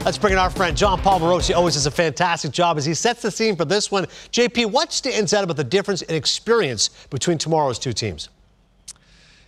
Let's bring in our friend Jon Morosi. Always does a fantastic job as he sets the scene for this one. JP, what stands out about the difference in experience between tomorrow's two teams?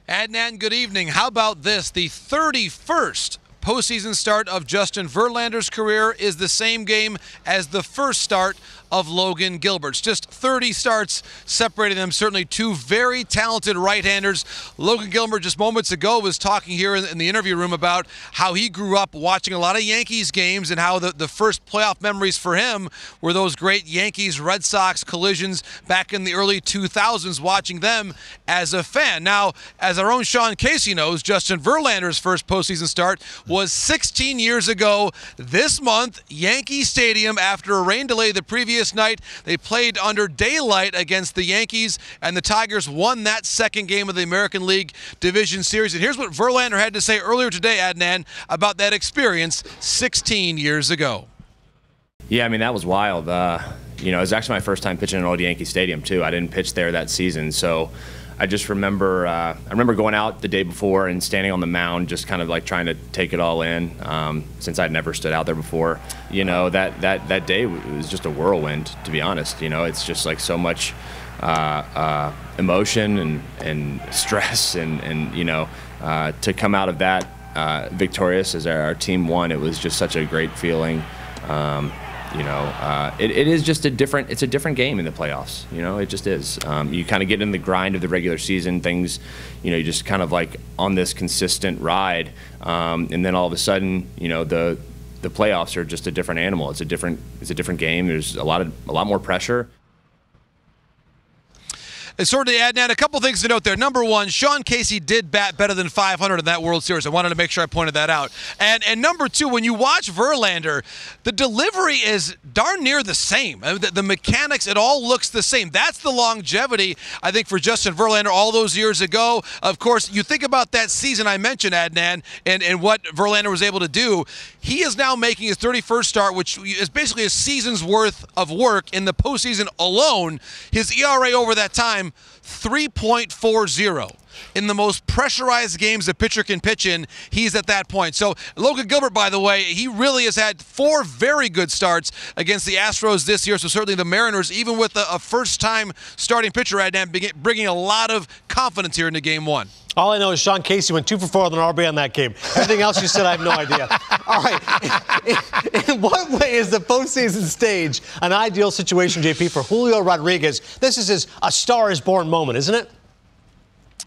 Adnan, good evening. How about this? The 31st postseason start of Justin Verlander's career is the same game as the first start of Logan Gilbert's. Just 30 starts separating them. Certainly two very talented right-handers. Logan Gilbert just moments ago was talking here in the interview room about how he grew up watching a lot of Yankees games and how the first playoff memories for him were those great Yankees-Red Sox collisions back in the early 2000s, watching them as a fan. Now, as our own Sean Casey knows, Justin Verlander's first postseason start was 16 years ago this month, Yankee Stadium, after a rain delay the previous night. They played under daylight against the Yankees, and the Tigers won that second game of the American League Division Series. And here's what Verlander had to say earlier today, Adnan, about that experience 16 years ago. Yeah, I mean, that was wild. You know, it was actually my first time pitching in old Yankee Stadium, too. I didn't pitch there that season, so I just remember I remember going out the day before and standing on the mound, just kind of like trying to take it all in, since I'd never stood out there before. You know, that day was just a whirlwind, to be honest. You know, it's just like so much emotion and stress, and you know, to come out of that victorious as our team won, it was just such a great feeling. You know, it is just it's a different game in the playoffs. You know, it just is. You kind of get in the grind of the regular season, things, you know, you just kind of like on this consistent ride, and then all of a sudden, you know, the playoffs are just a different animal. It's a different game. There's a lot more pressure. And sort of to add, Nat, a couple things to note there. Number one, Sean Casey did bat better than 500 in that World Series. I wanted to make sure I pointed that out. And number two, when you watch Verlander, the delivery is darn near the same. I mean, the mechanics, it all looks the same. That's the longevity, I think, for Justin Verlander all those years ago. Of course, you think about that season I mentioned, Adnan, and what Verlander was able to do. He is now making his 31st start, which is basically a season's worth of work in the postseason alone. His ERA over that time, 3.40. In the most pressurized games a pitcher can pitch in, he's at that point. So Logan Gilbert, by the way, he really has had 4 very good starts against the Astros this year. So certainly the Mariners, even with a first-time starting pitcher, Adnan, bringing a lot of confidence here into Game 1. All I know is Sean Casey went 2 for 4 with an RBI on that game. Everything else you said, I have no idea. All right. In what way is the postseason stage an ideal situation, JP, for Julio Rodriguez? This is a Star is Born moment, isn't it?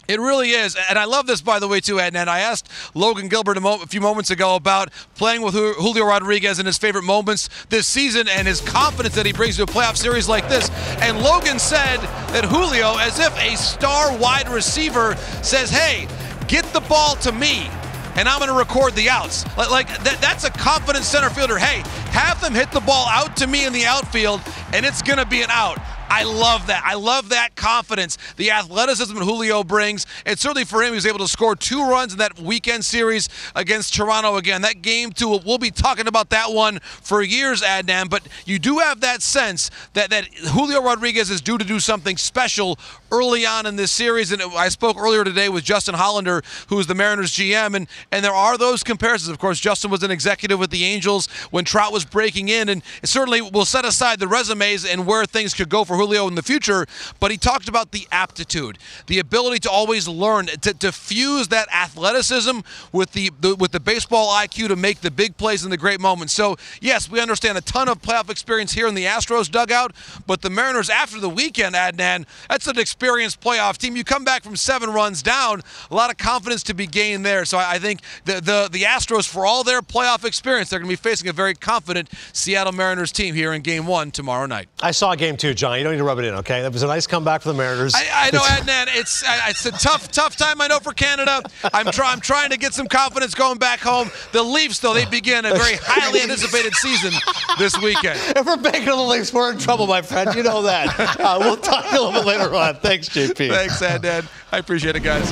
It really is. And I love this, by the way, too, Adnan. I asked Logan Gilbert a few moments ago about playing with Julio Rodriguez and his favorite moments this season and his confidence that he brings to a playoff series like this. And Logan said that Julio, as if a star wide receiver, says, hey, get the ball to me, and I'm going to record the outs. That's a confident center fielder. Hey, have them hit the ball out to me in the outfield, and it's going to be an out. I love that. I love that confidence, the athleticism that Julio brings. And certainly for him, he was able to score 2 runs in that weekend series against Toronto again. That game, too, we'll be talking about that one for years, Adnan. But you do have that sense that Julio Rodriguez is due to do something special early on in this series. And I spoke earlier today with Justin Hollander, who is the Mariners GM. And there are those comparisons. Of course, Justin was an executive with the Angels when Trout was breaking in. And certainly we'll set aside the resumes and where things could go for Julio in the future, but he talked about the aptitude, the ability to always learn, to fuse that athleticism with the baseball IQ to make the big plays in the great moments. So yes, we understand a ton of playoff experience here in the Astros dugout, but the Mariners after the weekend, Adnan, that's an experienced playoff team. You come back from 7 runs down, a lot of confidence to be gained there. So I think the Astros, for all their playoff experience, they're going to be facing a very confident Seattle Mariners team here in Game 1 tomorrow night. I saw Game 2, John. You don't need to rub it in, okay? That was a nice comeback for the Mariners. I know, Adnan. It's a tough time, I know, for Canada. I'm trying to get some confidence going back home. The Leafs, though, they begin a very highly anticipated season this weekend. If we're banking on the Leafs, we're in trouble, my friend. You know that. We'll talk a little bit later on. Thanks, JP. Thanks, Adnan. I appreciate it, guys.